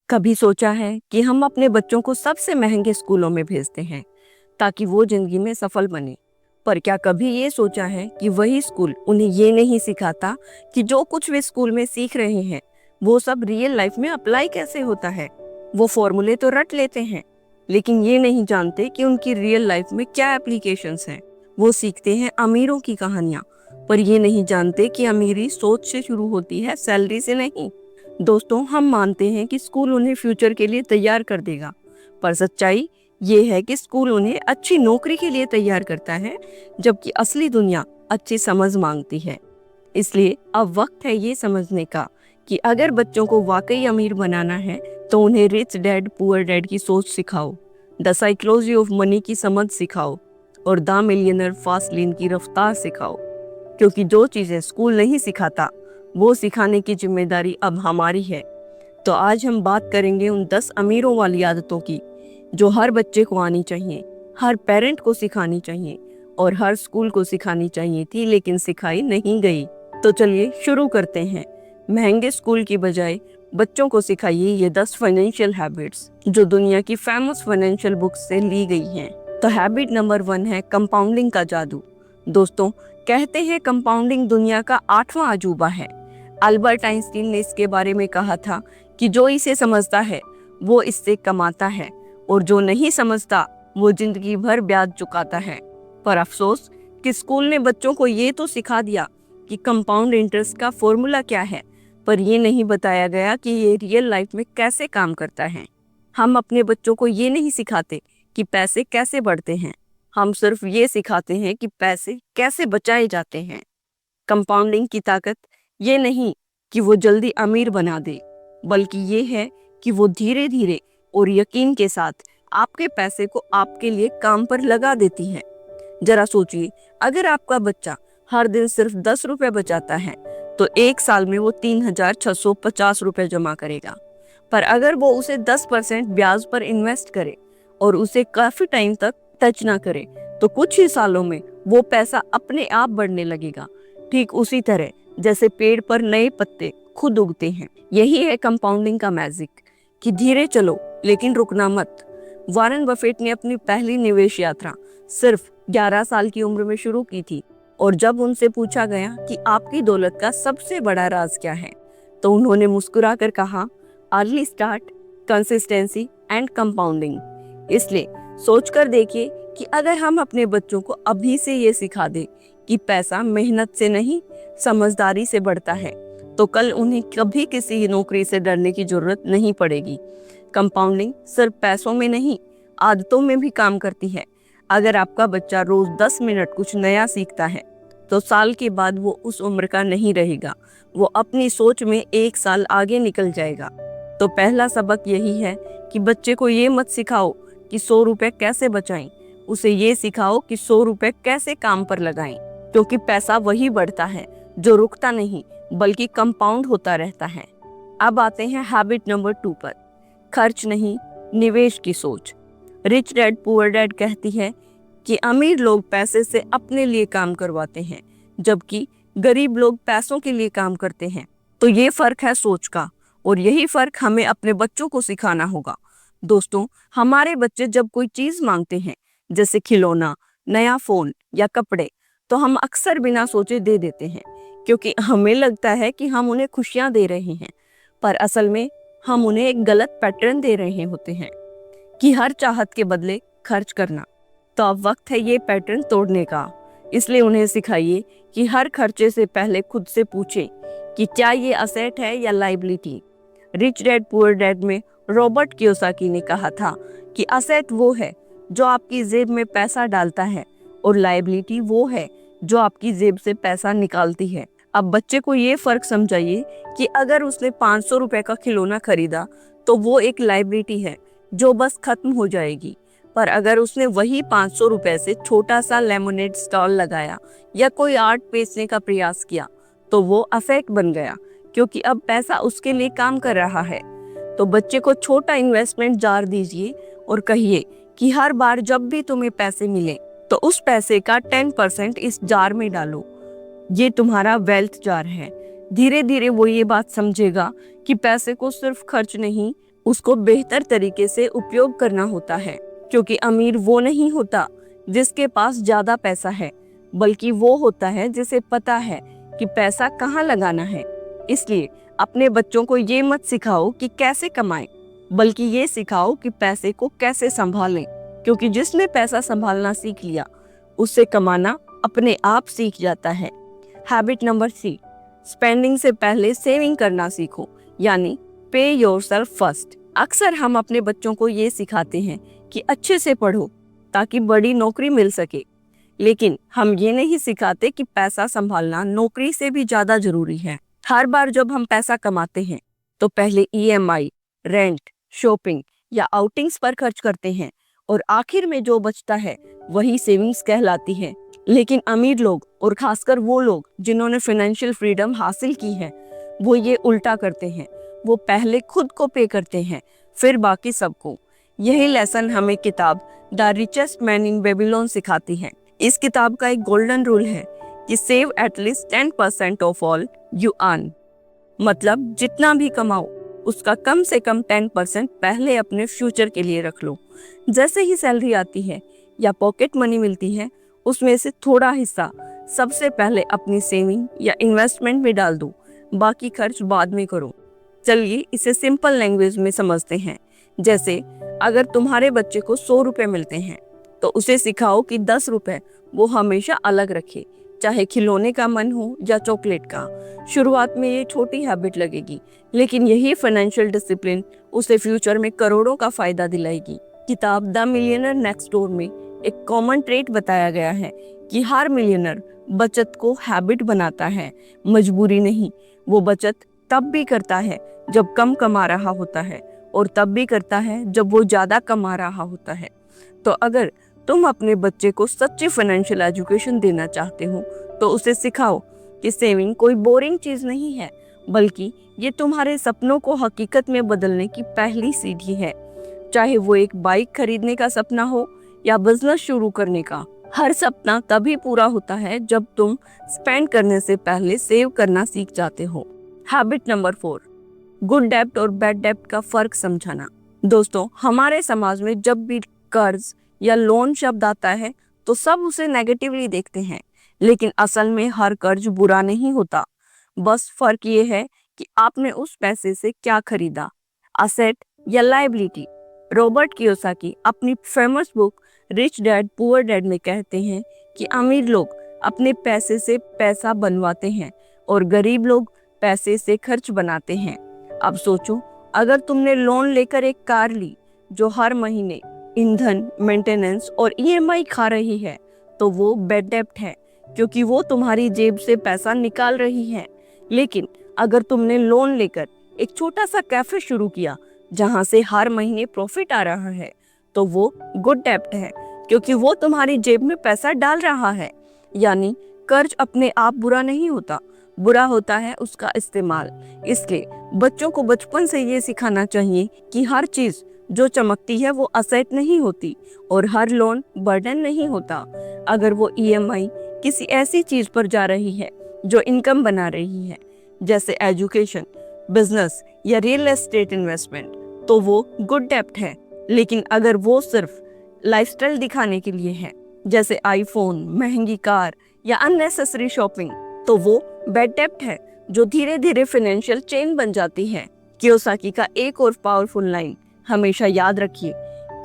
कभी सोचा है कि हम अपने बच्चों को सबसे महंगे स्कूलों में भेजते हैं ताकि वो जिंदगी में सफल बने। पर क्या कभी ये सोचा है कि वही स्कूल उन्हें ये नहीं सिखाता कि जो कुछ वे स्कूल में सीख रहे हैं वो सब रियल लाइफ में अप्लाई कैसे होता है। वो फॉर्मूले तो रट लेते हैं लेकिन ये नहीं जानते कि उनकी रियल लाइफ में क्या एप्लीकेशंस हैं। वो सीखते हैं अमीरों की कहानियां, पर ये नहीं जानते कि अमीरी सोच से शुरू होती है, सैलरी से नहीं। दोस्तों, हम मानते हैं कि स्कूल उन्हें फ्यूचर के लिए तैयार कर देगा, पर सच्चाई ये है कि स्कूल उन्हें अच्छी नौकरी के लिए तैयार करता है, जबकि असली दुनिया अच्छी समझ मांगती है। इसलिए अब वक्त है ये समझने का कि अगर बच्चों को वाकई अमीर बनाना है तो उन्हें रिच डैड पुअर डैड की सोच सिखाओ, द साइकोलॉजी ऑफ मनी की समझ सिखाओ और द मिलियनर फास्ट लेन की रफ्तार सिखाओ। क्योंकि जो चीजें स्कूल नहीं सिखाता वो सिखाने की जिम्मेदारी अब हमारी है। तो आज हम बात करेंगे उन 10 अमीरों वाली आदतों की जो हर बच्चे को आनी चाहिए, हर पेरेंट को सिखानी चाहिए और हर स्कूल को सिखानी चाहिए थी लेकिन सिखाई नहीं गई। तो चलिए शुरू करते हैं। महंगे स्कूल की बजाय बच्चों को सिखाइए ये 10 फाइनेंशियल हैबिट्स जो दुनिया की फेमस फाइनेंशियल बुक्स से ली गई हैं। तो हैबिट नंबर 1 है कंपाउंडिंग का जादू। दोस्तों, कहते हैं कंपाउंडिंग दुनिया का 8वां अजूबा है। अल्बर्ट आइंस्टीन ने इसके बारे में कहा था कि जो इसे समझता है वो इससे कमाता है और जो नहीं समझता वो जिंदगी भर ब्याज चुकाता है। पर अफसोस कि स्कूल ने बच्चों को ये तो सिखा दिया कि कंपाउंड इंटरेस्ट का फॉर्मूला क्या है, पर ये नहीं बताया गया कि ये रियल लाइफ में कैसे काम करता है। हम अपने बच्चों को ये नहीं सिखाते कि पैसे कैसे बढ़ते हैं, हम सिर्फ ये सिखाते हैं कि पैसे कैसे बचाए जाते हैं। कंपाउंडिंग की ताकत ये नहीं कि वो जल्दी अमीर बना दे, बल्कि ये है कि वो धीरे धीरे और यकीन के साथ आपके पैसे को आपके लिए काम पर लगा देती है। जरा सोचिए, अगर आपका बच्चा हर दिन सिर्फ 10 रुपए बचाता है तो 1 साल में वो 3,650 रुपए जमा करेगा। पर अगर वो उसे 10% ब्याज पर इन्वेस्ट करे और उसे काफी टाइम तक टच ना करे तो कुछ ही सालों में वो पैसा अपने आप बढ़ने लगेगा, ठीक उसी तरह जैसे पेड़ पर नए पत्ते खुद उगते हैं। यही है कंपाउंडिंग का मैजिक कि धीरे चलो लेकिन रुकना मत। वॉरेन बफेट ने अपनी पहली निवेश यात्रा सिर्फ 11 साल की उम्र में शुरू की थी और जब उनसे पूछा गया कि आपकी दौलत का सबसे बड़ा राज क्या है तो उन्होंने मुस्कुराकर कहा, early start, consistency and compounding. इसलिए सोचकर देखिए कि अगर हम अपने बच्चों को अभी से ये सिखा दें कि पैसा मेहनत से नहीं समझदारी से बढ़ता है तो कल उन्हें कभी किसी नौकरी से डरने की जरूरत नहीं पड़ेगी। कंपाउंडिंग सिर्फ पैसों में नहीं, आदतों में भी काम करती है। अगर आपका बच्चा रोज 10 मिनट कुछ नया सीखता है तो साल के बाद वो उस उम्र का नहीं रहेगा, वो अपनी सोच में 1 साल आगे निकल जाएगा। तो पहला सबक यही है कि बच्चे को ये मत सिखाओ कि 100 रुपए कैसे बचाएं, उसे ये सिखाओ कि 100 रुपए कैसे काम पर लगाएं। क्योंकि पैसा वही बढ़ता है जो रुकता नहीं बल्कि कंपाउंड होता रहता है। अब आते हैं हैबिट नंबर 2 पर, खर्च नहीं निवेश की सोच। रिच डैड पुअर डैड कहती है कि अमीर लोग पैसे से अपने लिए काम करवाते हैं जबकि गरीब लोग पैसों के लिए काम करते हैं। तो ये फर्क है सोच का और यही फर्क हमें अपने बच्चों को सिखाना होगा। दोस्तों, हमारे बच्चे जब कोई चीज मांगते हैं जैसे खिलौना, नया फोन या कपड़े, तो हम अक्सर बिना सोचे दे देते हैं क्योंकि हमें लगता है कि हम उन्हें खुशियां दे रहे हैं, पर असल में हम उन्हें एक गलत पैटर्न दे रहे होते हैं कि हर चाहत के बदले खर्च करना। तो अब वक्त है ये पैटर्न तोड़ने का। इसलिए उन्हें सिखाइए कि हर खर्चे से पहले खुद से पूछें कि क्या ये असेट है या liability. Rich dad poor dad में रॉबर्ट कियोसाकी ने कहा था कि असेट वो है जो आपकी जेब में पैसा डालता है और लायबिलिटी वो है जो आपकी जेब से पैसा निकालती है। अब बच्चे को ये फर्क समझाइए कि अगर उसने 500 रुपए का खिलौना खरीदा तो वो एक लायबिलिटी है जो बस खत्म हो जाएगी, पर अगर उसने वही 500 रुपए से छोटा सा लेमोनेड स्टॉल लगाया या कोई आर्ट बेचने का प्रयास किया तो वो असेट बन गया क्योंकि अब पैसा उसके लिए काम कर रहा है। तो बच्चे को छोटा इन्वेस्टमेंट जार दीजिए और कहिए कि हर बार जब भी तुम्हें पैसे मिले तो उस पैसे का 10% इस जार में डालो, ये तुम्हारा वेल्थ जार है। धीरे धीरे वो ये बात समझेगा कि पैसे को सिर्फ खर्च नहीं, उसको बेहतर तरीके से उपयोग करना होता है, क्योंकि अमीर वो नहीं होता जिसके पास ज्यादा पैसा है, बल्कि वो होता है जिसे पता है कि पैसा कहाँ लगाना है। इसलिए अपने बच्चों को ये मत सिखाओ कि कैसे कमाएं, बल्कि ये सिखाओ कि पैसे को कैसे संभालें, क्योंकि जिसने पैसा संभालना सीख लिया उससे कमाना अपने आप सीख जाता है। हैबिट नंबर 3, स्पेंडिंग से पहले सेविंग करना सीखो, यानी पे योरसेल्फ फर्स्ट। अक्सर हम अपने बच्चों को ये सिखाते हैं कि अच्छे से पढ़ो ताकि बड़ी नौकरी मिल सके, लेकिन हम ये नहीं सिखाते कि पैसा संभालना नौकरी से भी ज्यादा जरूरी है। हर बार जब हम पैसा कमाते हैं तो पहले ईएमआई, रेंट, शॉपिंग या आउटिंग्स पर खर्च करते हैं और आखिर में जो बचता है वही सेविंग्स कहलाती है। लेकिन अमीर लोग और खासकर वो लोग जिन्होंने फाइनेंशियल फ्रीडम हासिल की है, वो ये उल्टा करते हैं। वो पहले खुद को पे करते हैं, फिर बाकी सबको। यही लेसन हमें किताब the richest man in Babylon सिखाती है। इस किताब का एक गोल्डन रूल है कि save at least 10% of all you earn. मतलब जितना भी कमाओ उसका कम से कम 10% पहले अपने फ्यूचर के लिए रख लो। जैसे ही सैलरी आती है या पॉकेट मनी मिलती है, उसमें से थोड़ा हिस्सा सबसे पहले अपनी सेविंग या इन्वेस्टमेंट में डाल दो, बाकी खर्च बाद में करो। चलिए इसे सिंपल लैंग्वेज में समझते हैं। जैसे अगर तुम्हारे बच्चे को 100 रुपए मिलते हैं तो उसे सिखाओ कि 10 रुपए वो हमेशा अलग रखे, चाहे खिलौने का मन हो या चॉकलेट का। शुरुआत में ये छोटी हैबिट लगेगी, लेकिन यही फाइनेंशियल डिसिप्लिन उसे फ्यूचर में करोड़ों का फायदा दिलाएगी। किताब द मिलियनर नेक्स्ट डोर में एक कॉमन ट्रेट बताया गया है कि हर मिलियनर बचत को हैबिट बनाता है, मजबूरी नहीं। वो बचत तब भी करता है जब कम कमा रहा होता है, और तब भी करता है जब वो ज्यादा कमा रहा होता है। तो अगर तुम अपने बच्चे को सच्ची फाइनेंशियल एजुकेशन देना चाहते हो तो उसे सिखाओ कि सेविंग कोई बोरिंग चीज नहीं है, बल्कि ये तुम्हारे सपनों को हकीकत में बदलने की पहली सीढ़ी है। चाहे वो एक बाइक खरीदने का सपना हो या बिजनेस शुरू करने का, हर सपना तभी पूरा होता है जब तुम स्पेंड करने से पहले सेव करना सीख जाते हो। हैबिट नंबर 4, गुड डेब्ट और बैड डेब्ट का फर्क समझाना। दोस्तों, हमारे समाज में जब भी कर्ज या लोन शब्द आता है तो सब उसे नेगेटिवली देखते हैं, लेकिन असल में हर कर्ज बुरा नहीं होता। बस फर्क ये है कि आपने उस पैसे से क्या खरीदा, असेट या लायबिलिटी। रॉबर्ट कियोसाकी अपनी famous book rich dad poor dad में कहते हैं कि अमीर लोग अपने पैसे से पैसा बनवाते हैं और गरीब लोग पैसे से खर्च बनाते हैं। अब सोचो, अगर तुमने लोन लेकर एक कार ली जो हर महीने ईंधन, मेंटेनेंस और ईएमआई खा रही है, तो वो बैड डेब्ट है, क्योंकि वो तुम्हारी जेब से पैसा निकाल रही है। लेकिन अगर तुमने लोन लेकर एक छोटा सा कैफे शुरू किया जहां से हर महीने प्रॉफिट आ रहा है, तो वो गुड डेब्ट है, क्योंकि वो तुम्हारी जेब में पैसा डाल रहा है। यानी कर्ज अपने आप बुरा नहीं होता, बुरा होता है उसका इस्तेमाल। इसलिए बच्चों को बचपन से ये सिखाना चाहिए कि हर चीज जो चमकती है वो असेट नहीं होती और हर लोन बर्डन नहीं होता। अगर वो ईएमआई किसी ऐसी चीज पर जा रही है जो इनकम बना रही है, जैसे एजुकेशन, बिजनेस या रियल एस्टेट इन्वेस्टमेंट, तो वो गुड डेब्ट है। लेकिन अगर वो सिर्फ लाइफस्टाइल दिखाने के लिए है, जैसे आईफोन, महंगी कार या अननेसेसरी शॉपिंग, तो वो बैड डेब्ट है, जो धीरे धीरे फाइनेंशियल चेन बन जाती है। कियोसाकी का एक और पावरफुल लाइन हमेशा याद रखिए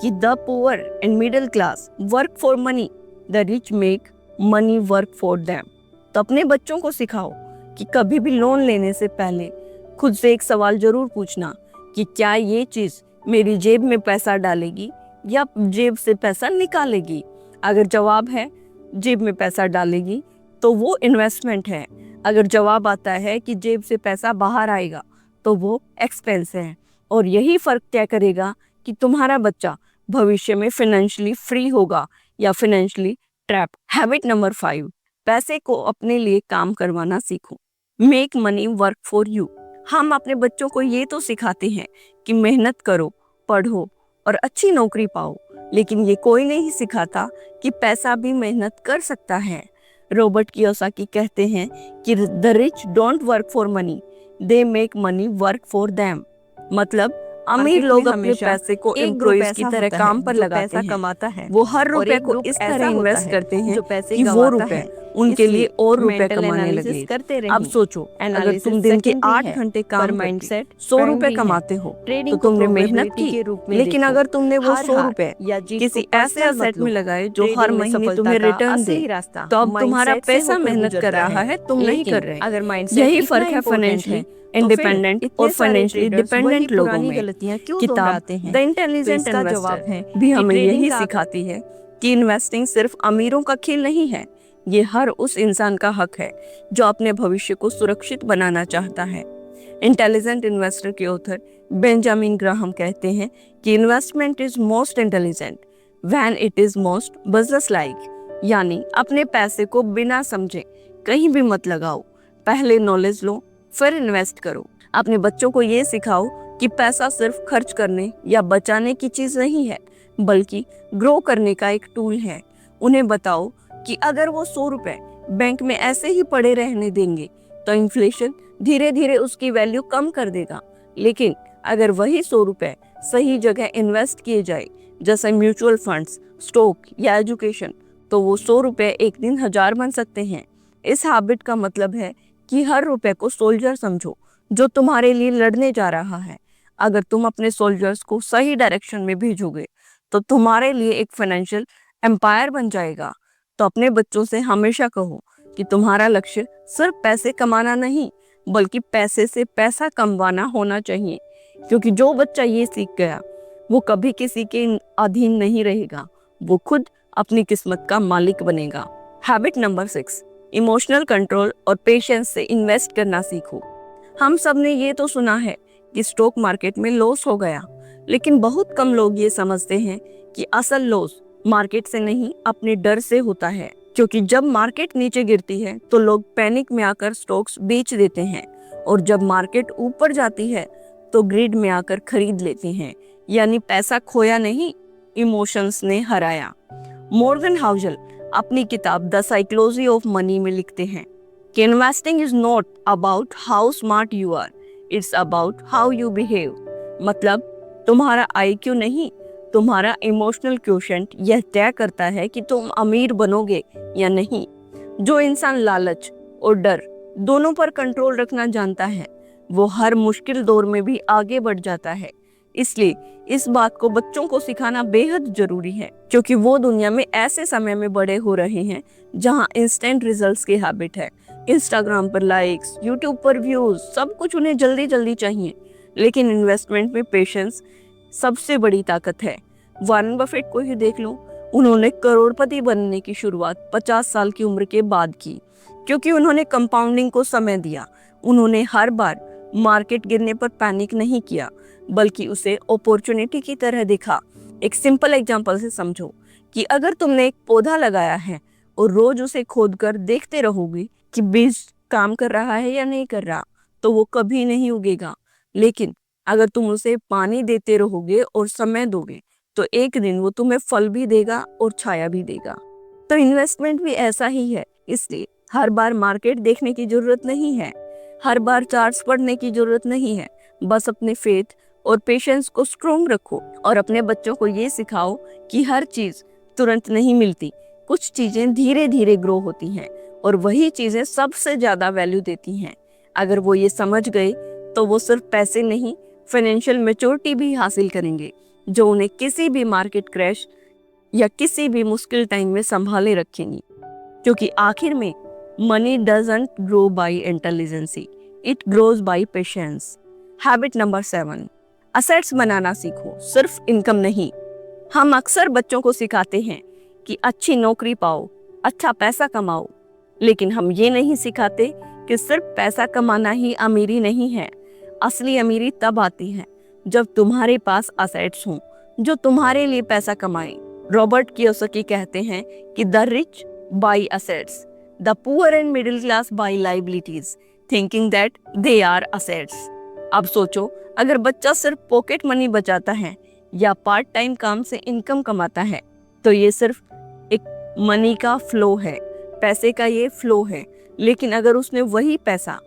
कि the poor and middle class work for money, the rich make money work for them. तो अपने बच्चों को सिखाओ कि कभी भी लोन लेने से पहले खुद से एक सवाल जरूर पूछना कि क्या ये चीज मेरी जेब में पैसा डालेगी या जेब से पैसा निकालेगी। अगर जवाब है जेब में पैसा डालेगी तो वो इन्वेस्टमेंट है। अगर जवाब आता है कि जेब से पैसा बाहर आएगा तो वो एक्सपेंस है। और यही फर्क तय करेगा कि तुम्हारा बच्चा भविष्य में फाइनेंशियली फ्री होगा या फाइनेंशियली ट्रैप। हैबिट नंबर 5, पैसे को अपने लिए काम करवाना सीखो। Make money work for you. हम अपने बच्चों को ये तो सिखाते हैं कि मेहनत करो, पढ़ो और अच्छी नौकरी पाओ, लेकिन ये कोई नहीं सिखाता कि पैसा भी मेहनत कर सकता है। रॉबर्ट कियोसाकी कहते हैं कि the rich don't work for money, they make money work for them. मतलब अमीर मार्केट लोग में अपने हमेशा पैसे को एक ग्रुप एम्प्लॉयज की ऐसा तरह होता काम है पर जो लगाते पैसा हैं। कमाता है, वो हर और रुपए एक को ग्रुप इस ऐसा तरह होता इन्वेस्ट है करते हैं जो पैसे कि वो गंवाता रुपए है। उनके लिए इसलिए और रुपए मेंटल कमाने एनालिसिस लगे। करते अब रहिए। सोचो, अगर तुम एनालिसिस दिन के सेकेंडरी 8 है, घंटे पर काम करके माइंडसेट 100 रुपए प्राइमरी है। कमाते हो तो ट्रेडिंग को तुमने मेहनत प्रोबेबिलिटी की, के रूप में लेकिन देखो। अगर तुमने वो हार 100 हार रुपए या जीत को किसी ऐसे पर्सनल मत असेट लो। में लगाए जो हर ट्रेडिंग में महीने सफलता तुम्हें का रिटर्न दे, असली रास्ता तो अब तुम्हारा माइंडसेट से पैसा होकर मेहनत कर गुजरता रहा है, तुम नहीं लेकिन कर रहे। अगर माइंडसेट यही इतना फर्क है इम्पोर्टेंट फाइनेंशियली है तो फिर इंडिपेंडेंट और इतने सारे फाइनेंशियली ट्रेडर्स वही डिपेंडेंट लोगों पुरानी में। गलतियां क्यों किताब दोहराते द हैं? तो इंटेलिजेंट इसका इन्वेस्टर जवाब है भी कि हमें ट्रेडिंग यही का सिखाती है कि इन्वेस्टिंग सिर्फ अमीरों का खेल नहीं है। ये हर उस इंसान का हक है जो अपने भविष्य को सुरक्षित बनाना चाहता है। इंटेलिजेंट इन्वेस्टर के ऑथर बेंजामिन ग्राहम कहते हैं कि investment is most intelligent when it is most business like. यानी अपने पैसे को बिना समझे कहीं भी मत लगाओ, पहले नॉलेज लो फिर इन्वेस्ट करो। अपने बच्चों को ये सिखाओ कि पैसा सिर्फ खर्च करने या बचाने की चीज नहीं है, बल्कि ग्रो करने का एक टूल है। उन्हें बताओ कि अगर वो 100 रुपए बैंक में ऐसे ही पड़े रहने देंगे तो इन्फ्लेशन धीरे धीरे उसकी वैल्यू कम कर देगा, लेकिन अगर वही 100 रुपए सही जगह इन्वेस्ट किए जाए, जैसे म्यूचुअल फंड्स, स्टॉक या एजुकेशन, तो वो 100 रुपए एक दिन 1000 बन सकते हैं। इस हैबिट का मतलब है कि हर रुपए को सोल्जर समझो जो तुम्हारे लिए लड़ने जा रहा है। अगर तुम अपने सोल्जर्स को सही डायरेक्शन में भेजोगे तो तुम्हारे लिए एक फाइनेंशियल एम्पायर बन जाएगा। तो अपने बच्चों से हमेशा कहो कि तुम्हारा लक्ष्य सिर्फ पैसे कमाना नहीं, बल्कि पैसे से पैसा कमवाना होना चाहिए, क्योंकि जो बच्चा ये सीख गया वो कभी किसी के अधीन नहीं रहेगा, वो खुद अपनी किस्मत का मालिक बनेगा। हैबिट नंबर 6, इमोशनल कंट्रोल और पेशेंस से इन्वेस्ट करना सीखो। हम सब ने ये तो सुना है कि स्टॉक मार्केट में लॉस हो गया, लेकिन बहुत कम लोग ये समझते हैं कि असल लॉस मार्केट से नहीं, अपने डर से होता है। क्योंकि जब मार्केट नीचे गिरती है तो लोग पैनिक में आकर स्टॉक्स बेच देते हैं, और जब मार्केट ऊपर जाती है तो ग्रिड में आकर खरीद लेते हैं। यानी पैसा खोया नहीं, इमोशंस ने हराया। मॉर्गन हाउसल अपनी किताब द साइकोलॉजी ऑफ मनी में लिखते हैं कि investing is not about how smart you are, it's about how you behave. मतलब तुम्हारा IQ नहीं, तुम्हारा इमोशनल क्वोशेंट यह तय करता है कि तुम अमीर बनोगे या नहीं। जो इंसान लालच और डर दोनों पर कंट्रोल रखना जानता है, वो हर मुश्किल दौर में भी आगे बढ़ जाता है। इसलिए इस बात को बच्चों को सिखाना बेहद जरूरी है, क्योंकि वो दुनिया में ऐसे समय में बड़े हो रहे हैं जहां इंस्टेंट रिजल्ट्स की हैबिट है। इंस्टाग्राम पर लाइक्स, यूट्यूब पर व्यूज, सब कुछ उन्हें जल्दी जल्दी चाहिए। लेकिन इन्वेस्टमेंट में पेशेंस सबसे बड़ी ताकत है। वॉरेन बफेट को ही देख लो, उन्होंने करोड़पति बनने की शुरुआत 50 साल की उम्र के बाद की, क्योंकि उन्होंने कंपाउंडिंग को समय दिया। उन्होंने हर बार मार्केट गिरने पर पैनिक नहीं किया, बल्कि उसे अपॉर्चुनिटी की तरह देखा। एक सिंपल एग्जांपल से समझो कि अगर तुमने एक पौधा लगाया है और रोज उसे खोदकर देखते रहोगे कि बीज काम कर रहा है या नहीं कर रहा, तो वो कभी नहीं उगेगा। लेकिन अगर तुम उसे पानी देते रहोगे और समय दोगे, तो एक दिन वो तुम्हें फल भी देगा और छाया भी देगा। तो इन्वेस्टमेंट भी ऐसा ही है। इसलिए हर बार मार्केट देखने की जरूरत नहीं है, हर बार चार्ट्स पढ़ने की जरूरत नहीं है। बस अपने फेथ और पेशेंस को स्ट्रॉन्ग रखो और अपने बच्चों को ये सिखाओ कि हर चीज तुरंत नहीं मिलती, कुछ चीजें धीरे धीरे ग्रो होती हैं, और वही चीजें सबसे ज्यादा वैल्यू देती हैं। अगर वो ये समझ गए तो वो सिर्फ पैसे नहीं, फाइनेंशियल मैच्योरिटी भी हासिल करेंगे, जो उन्हें किसी भी मार्केट क्रैश या किसी भी मुश्किल टाइम में संभाले रखेंगी। क्योंकि आखिर में money doesn't grow by intelligence, it grows by patience. Habit number 7, assets बनाना सीखो, सिर्फ इनकम नहीं। हम अक्सर बच्चों को सिखाते हैं कि अच्छी नौकरी पाओ, अच्छा पैसा कमाओ, लेकिन हम ये नहीं सिखाते कि सिर्फ पैसा कमाना ही अमीरी नहीं है। असली अमीरी तब आती है जब तुम्हारे पास असेट्स हों जो तुम्हारे लिए पैसा कमाएं। रॉबर्ट कियोसाकी कहते हैं कि the rich buy assets, the poor and middle class buy liabilities, thinking that they are assets. अब सोचो, अगर बच्चा सिर्फ पॉकेट मनी बचाता है या पार्ट टाइम काम से इनकम कमाता है, तो ये सिर्फ एक मनी का फ्लो है, पैसे का ये फ्लो है। लेकिन अगर उसने वही पैसा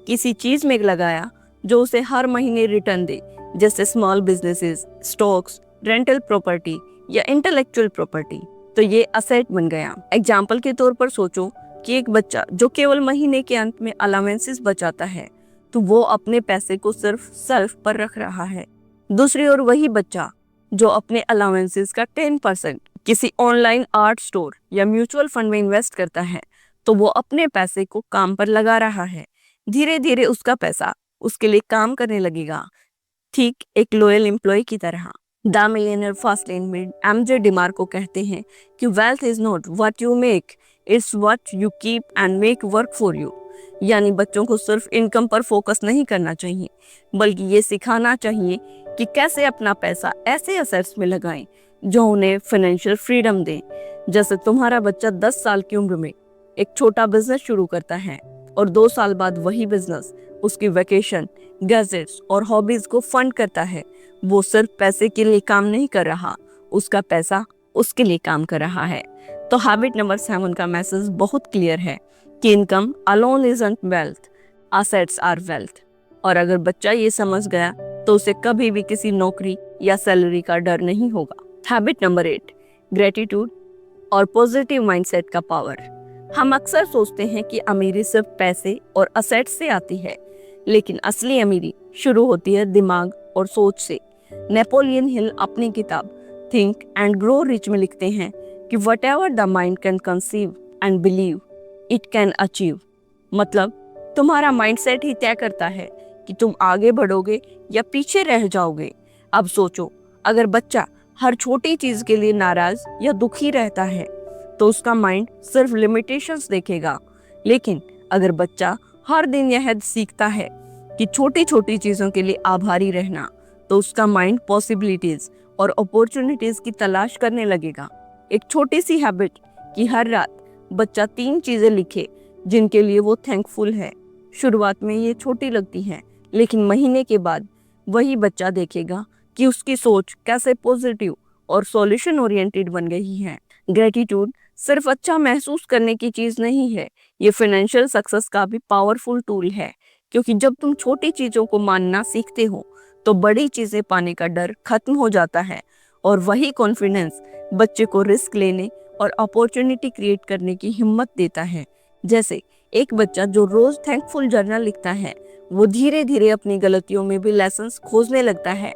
किसी चीज में लगाया जो उसे हर महीने रिटर्न दे, जैसे small businesses, stocks, rental property या इंटेलेक्चुअल प्रॉपर्टी, तो ये असेट बन गया। एग्जाम्पल के तौर पर सोचो कि एक बच्चा जो केवल महीने के अंत में अलावेंसेस बचाता है, तो वो अपने पैसे को सिर्फ सेल्फ पर रख रहा है। दूसरी ओर वही बच्चा जो अपने अलावेंसेस का 10% किसी ऑनलाइन आर्ट स्टोर या म्यूचुअल फंड में इन्वेस्ट करता है, तो वो अपने पैसे को काम पर लगा रहा है। धीरे धीरे उसका पैसा उसके लिए काम करने लगेगा, ठीक एक लॉयल एम्प्लॉय की तरह। द मिलियनर फास्ट लेन में एमजे डिमार्को कहते हैं कि wealth is not what you make, it's what you keep and make work for you. यानी बच्चों को सिर्फ इनकम पर फोकस नहीं करना चाहिए, बल्कि ये सिखाना चाहिए कि कैसे अपना पैसा ऐसे असेट्स में लगाएं जो उन्हें फाइनेंशियल फ्रीडम दें। जैसे तुम्हारा बच्चा 10 साल की उम्र में एक छोटा बिजनेस शुरू करता है और 2 साल बाद वही बिजनेस उसकी वेकेशन, गैजेट्स और हॉबीज को फंड करता है। वो सिर्फ पैसे के लिए काम नहीं कर रहा, उसका पैसा उसके लिए काम कर रहा है। तो हैबिट नंबर 7 का मैसेज बहुत क्लियर है कि income alone isn't wealth, assets are wealth. और अगर बच्चा ये समझ गया तो उसे कभी भी किसी नौकरी या सैलरी का डर नहीं होगा। हैबिट नंबर 8, ग्रेटिट्यूड और पॉजिटिव माइंडसेट का पावर। हम अक्सर सोचते हैं कि अमीरी सिर्फ पैसे और असेट से आती है, लेकिन असली अमीरी शुरू होती है दिमाग और सोच से। नेपोलियन हिल अपनी किताब थिंक एंड ग्रो रिच में लिखते हैं कि what ever the mind can conceive and believe it can achieve. मतलब तुम्हारा माइंडसेट ही तय करता है कि तुम आगे बढ़ोगे या पीछे रह जाओगे। अब सोचो, अगर बच्चा हर छोटी चीज के लिए नाराज या दुखी रहता है तो उसका माइंड सिर्फ लिमिटेशंस देखेगा। लेकिन अगर बच्चा हर दिन यह सीखता है कि छोटी छोटी चीजों के लिए आभारी रहना, तो उसका माइंड पॉसिबिलिटीज और अपॉर्चुनिटीज की तलाश करने लगेगा। एक छोटी सी हैबिट कि हर रात बच्चा 3 चीजें लिखे जिनके लिए वो थैंकफुल है। शुरुआत में ये छोटी लगती है, लेकिन महीने के बाद वही बच्चा देखेगा कि उसकी सोच कैसे पॉजिटिव और सॉल्यूशन ओरिएंटेड बन गई है। ग्रेटिट्यूड सिर्फ अच्छा महसूस करने की चीज नहीं है, ये फाइनेंशियल सक्सेस का भी पावरफुल टूल है। क्योंकि जब तुम छोटी चीजों को मानना सीखते हो तो बड़ी चीजें पाने का डर खत्म हो जाता है, और वही कॉन्फिडेंस बच्चे को रिस्क लेने और अपॉर्चुनिटी क्रिएट करने की हिम्मत देता है। जैसे एक बच्चा जो रोज थैंकफुल जर्नल लिखता है, वो धीरे धीरे अपनी गलतियों में भी लेसन्स खोजने लगता है।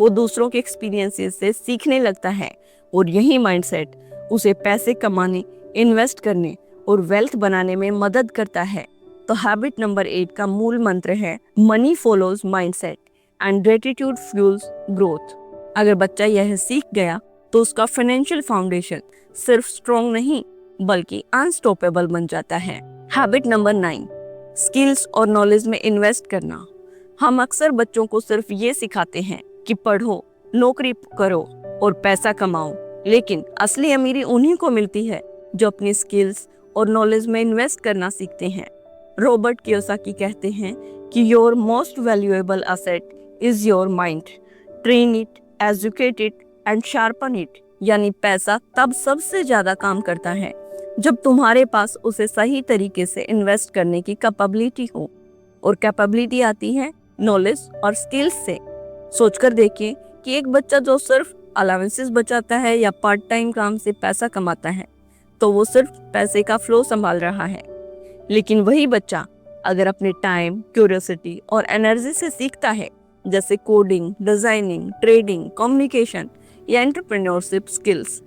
वो दूसरों के एक्सपीरियंसेस से सीखने लगता है, और यही माइंडसेट उसे पैसे कमाने, इन्वेस्ट करने और वेल्थ बनाने में मदद करता है। तो हैबिट नंबर 8 का मूल मंत्र है money follows mindset and gratitude fuels growth. अगर बच्चा यह सीख गया तो उसका फाइनेंशियल फाउंडेशन सिर्फ स्ट्रॉन्ग नहीं बल्कि अनस्टॉपेबल बन जाता है। हैबिट नंबर 9, स्किल्स और नॉलेज में इन्वेस्ट करना। हम अक्सर बच्चों को सिर्फ ये सिखाते हैं कि पढ़ो, नौकरी करो और पैसा कमाओ, लेकिन असली अमीरी उन्हीं को मिलती है जो अपनी स्किल्स और नॉलेज में इन्वेस्ट करना सीखते हैं। रॉबर्ट कियोसाकी कहते हैं कि your most valuable asset is your mind, train it, educate it and sharpen it. यानी पैसा तब सबसे ज्यादा काम करता है जब तुम्हारे पास उसे सही तरीके से इन्वेस्ट करने की कैपेबिलिटी हो, और कैपेबिलिटी आती है नॉलेज और स्किल्स से। सोचकर देखिए कि एक बच्चा जो सिर्फ अलावेंसेस बचाता है या पार्ट टाइम काम से पैसा कमाता है, तो वो सिर्फ पैसे का फ्लो संभाल रहा है। लेकिन वही बच्चा अगर अपने टाइम, क्यूरियोसिटी और एनर्जी से सीखता है, जैसे कोडिंग, डिजाइनिंग, ट्रेडिंग, कम्युनिकेशन या एंटरप्रेन्योरशिप स्किल्स,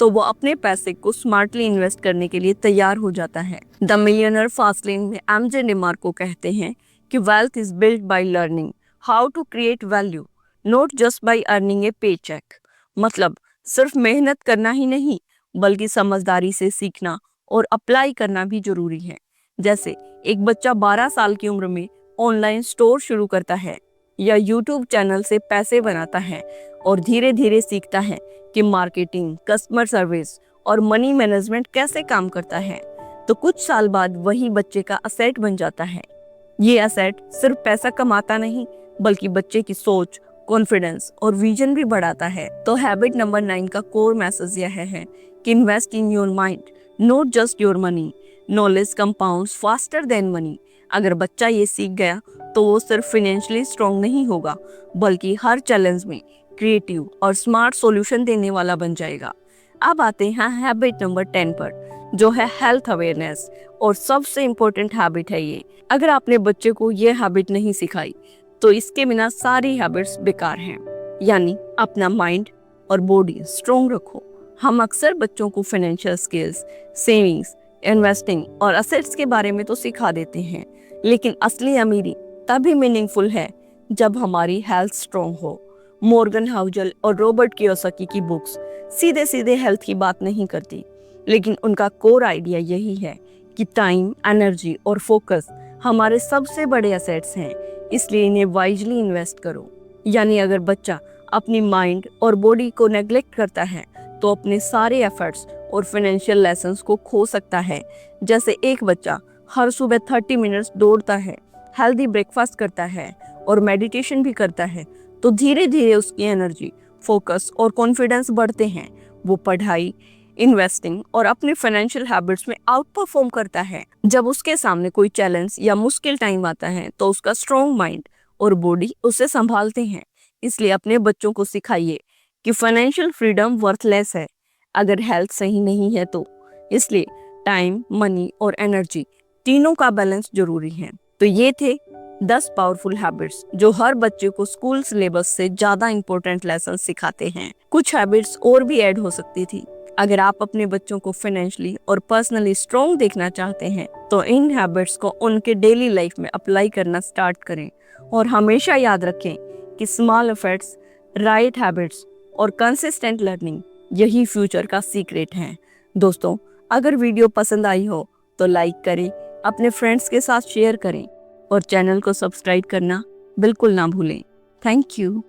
तो वो अपने पैसे को स्मार्टली इन्वेस्ट करने के लिए तैयार हो जाता है। द मिलियनर फास्ट लेन में एमजे डिमार्को कहते हैं कि wealth is built by learning how to create value, not just by earning a paycheck. मतलब सिर्फ मेहनत करना ही नहीं, बल्कि समझदारी से सीखना और अप्लाई करना भी जरूरी है। जैसे एक बच्चा 12 साल की उम्र में ऑनलाइन स्टोर शुरू करता है या यूट्यूब चैनल से पैसे बनाता है, और धीरे धीरे सीखता है कि मार्केटिंग, कस्टमर सर्विस और मनी मैनेजमेंट कैसे काम करता है, तो कुछ साल बाद वही बच्चे का असेट बन जाता है। ये असेट सिर्फ पैसा कमाता नहीं, बल्कि बच्चे की सोच, कॉन्फिडेंस और विजन भी बढ़ाता है। तो हैबिट नंबर 9 का कोर मैसेज यह है कि invest in your mind, not just your money. Knowledge compounds faster than money अगर बच्चा ये सीख गया तो वो सिर्फ फाइनेंशियली स्ट्रांग नहीं होगा, बल्कि हर चैलेंज में क्रिएटिव और स्मार्ट सॉल्यूशन देने वाला बन जाएगा। अब आते हैं हैबिट नंबर 10 पर, जो है हेल्थ अवेयरनेस। और सबसे इम्पोर्टेंट हैबिट है ये। अगर आपने बच्चे को ये हैबिट नहीं सिखाई तो इसके बिना सारी हैबिट्स बेकार हैं। यानी अपना माइंड और बॉडी स्ट्रॉन्ग रखो। हम अक्सर बच्चों को फाइनेंशियल स्किल्स, सेविंग्स, इन्वेस्टिंग और असेट्स के बारे में तो सिखा देते हैं, लेकिन असली अमीरी तभी मीनिंगफुल है जब हमारी हेल्थ स्ट्रॉन्ग हो। मॉर्गन हाउसल और रॉबर्ट कियोसाकी की बुक्स सीधे सीधे हेल्थ की बात नहीं करती, लेकिन उनका कोर आइडिया यही है कि टाइम, एनर्जी और फोकस हमारे सबसे बड़े एसेट्स हैं, इसलिए इन्हें वाइजली इन्वेस्ट करो। यानी अगर बच्चा अपनी माइंड और बॉडी को नेग्लेक्ट करता है तो अपने सारे एफर्ट्स और फाइनेंशियल लेसन्स को खो सकता है। जैसे एक बच्चा हर सुबह 30 मिनट्स दौड़ता है, हेल्दी ब्रेकफास्ट करता है और मेडिटेशन भी करता है, तो धीरे धीरे उसकी एनर्जी, फोकस और कॉन्फिडेंस बढ़ते हैं। वो पढ़ाई, इन्वेस्टिंग और अपने फाइनेंशियल हैबिट्स में आउट परफॉर्म करता है। जब उसके सामने कोई चैलेंज या मुश्किल टाइम आता है तो उसका स्ट्रॉन्ग माइंड और बॉडी उसे संभालते हैं। इसलिए अपने बच्चों को सिखाइए कि फाइनेंशियल फ्रीडम वर्थलेस है अगर हेल्थ सही नहीं है तो। इसलिए टाइम, मनी और एनर्जी तीनों का बैलेंस जरूरी है। तो ये थे 10 पावरफुल हैबिट्स जो हर बच्चे को स्कूल सिलेबस से ज्यादा इंपॉर्टेंट लेसन सिखाते हैं। कुछ हैबिट्स और भी ऐड हो सकती थी। अगर आप अपने बच्चों को फाइनेंशियली और पर्सनली स्ट्रॉन्ग देखना चाहते हैं तो इन हैबिट्स को उनके डेली लाइफ में अप्लाई करना स्टार्ट करें। और हमेशा याद रखें कि स्मॉल एफर्ट्स, राइट हैबिट्स और कंसिस्टेंट लर्निंग यही फ्यूचर का सीक्रेट है। दोस्तों, अगर वीडियो पसंद आई हो तो लाइक करें, अपने फ्रेंड्स के साथ शेयर करें और चैनल को सब्सक्राइब करना बिल्कुल ना भूलें। Thank you.